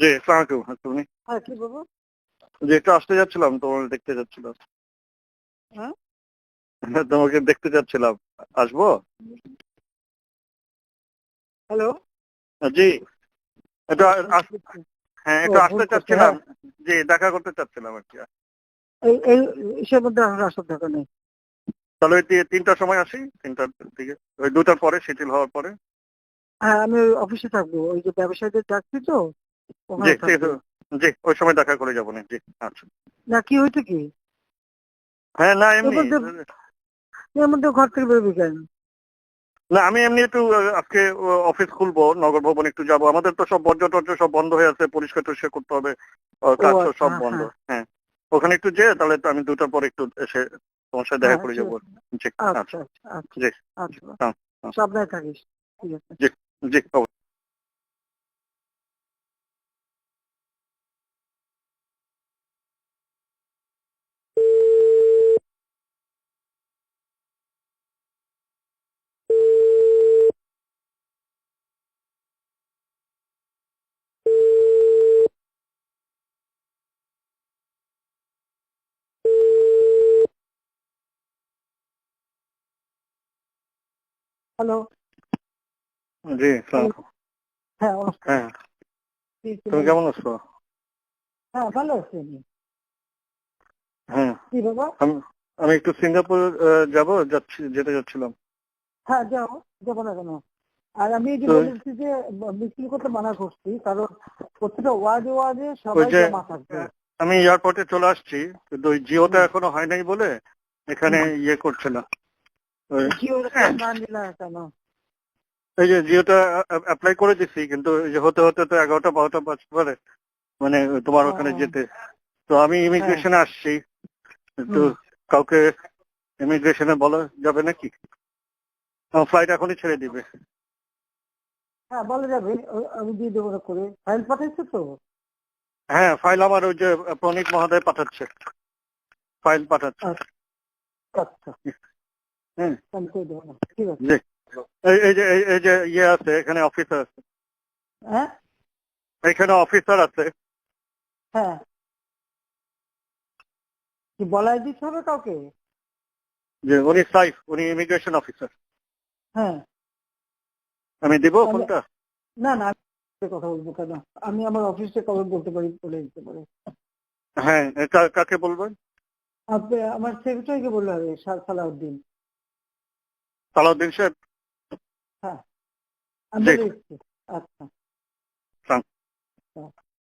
জি, আসসালামু আলাইকুম। তুমি? হ্যাঁ, কি বলবো? জি, একটু আসতে যাচ্ছিলাম, তোমাকে দেখতে যাচ্ছিলাম। হ্যাঁ? তোমাকে দেখতে যাচ্ছিলাম। আসবো? হ্যালো? জি, একটু হ্যাঁ, হ্যাঁ, ও একটু ভুল আসতে করছে, চাচ্ছিলাম। হ্যাঁ। জি, দেখা করতে চাচ্ছিলাম আর কি। এই ইসের মধ্যে আমার আসার দরকার নেই। তাহলে ওই 3টার সময় আসি, 3টার দিকে, ওই 2টার পরে, শিথিল হওয়ার পরে। হ্যাঁ, আমি ওই অফিসে থাকবো। ওই যে ব্যবসায়ীদের ডাকছি তো, জি, ওখানে ঠিক থাকবো। আছে। জি, ওই সময় দেখা করে যাবো না। জি, আচ্ছা। না, কি হয়েছে কি? হ্যাঁ, না এর এমনি। মধ্যে এর মধ্যে ঘর থেকে বেরোবি কেন? না, আমি এমনি একটু আজকে অফিস খুলবো, নগর ভবন একটু যাবো। আমাদের তো সব বর্জ্য টর্জ্য সব বন্ধ হয়ে আছে, পরিষ্কার টরিষ্কার করতে হবে। ও কাজ তো আচ্ছা, সব হ্যাঁ, বন্ধ। হ্যাঁ। হ্যাঁ, ওখানে একটু যেয়ে তাহলে তো আমি 2টার পর একটু এসে তোমার সাথে দেখা হ্যাঁ, করে ঠিক যাবো। আছে। জি, আচ্ছা, আচ্ছা। আচ্ছা, আচ্ছা, জি, জি, আচ্ছা। হ্যাঁ, হ্যাঁ, সাবধানে থাকিস। ঠিক আছে। জি, জি, অবশ্যই। হ্যালো? জি, হ্যালো? আসসালামু আলাইকুম। হ্যাঁ, নমস্কার। হ্যাঁ, কি তুমি বলো? কেমন আছো? হ্যাঁ, ভালো আছি আমি। হ্যাঁ, কি বাবা? আমি আমি একটু সিঙ্গাপুর যেতে যাচ্ছিলাম। হ্যাঁ, যাও। যাবো না কেন? আর আমি এই যে তো বলেছি যে মিছিল করতে মানা করছি, কারণ প্রত্যেকটা ওয়ার্ডে ওয়ার্ডে ওই সবাই যে জমা থাকবে। আমি এয়ারপোর্টে চলে আসছি, কিন্তু ওই জিওটা হুম, এখনো হয় নাই বলে এখানে হুম। ইয়ে করছে না। ওই জিওর কার্ড না নিলে কেন? এই যে জিওটা অ্যাপ্লাই করে দিচ্ছি, কিন্তু এই যে হতে হতে তো 11টা 12টা বাজতে পারে, মানে তোমার ও, ওখানে যেতে। তো আমি হ্যাঁ, ইমিগ্রেশনে আসছি, তো হুম। কাউকে ইমিগ্রেশনে বলা যাবে নাকি? আমার ফ্লাইট এখনই ছেড়ে দিবে। হ্যাঁ, বলা যাবে। আমি দিয়ে দেবো করে। ফাইল পাঠাইছো তো? হ্যাঁ, ফাইল আমার ওই যে প্রণীত মহোদয় পাঠাচ্ছে, ফাইল পাঠাচ্ছে। আচ্ছা, আচ্ছা। হ্যাঁ, আমি করে দেবো না। ঠিক আছে। জি। এই যে ইয়ে আছে, এখানে অফিসার আছে, হ্যাঁ, এখানে অফিসার আছে। হ্যাঁ। কি বলাই দিতে হবে কাউকে? যে উনি সাইফ, উনি ইমিগ্রেশন অফিসার। হ্যাঁ, আমি দিব তাহলে ফোনটা? না, না, আমি কথা বলবো কেন? আমি আমার অফিসে কবে বলতে পারি, বলে দিতে পারি। হ্যাঁ, কাকে বলবেন? আপনি আমার সেক্রেটারিকে বললে হবে, সালাউদ্দিন। সালাউদ্দিন সাহেব। হ্যাঁ, আমি জি, বলে দিচ্ছি। আচ্ছা।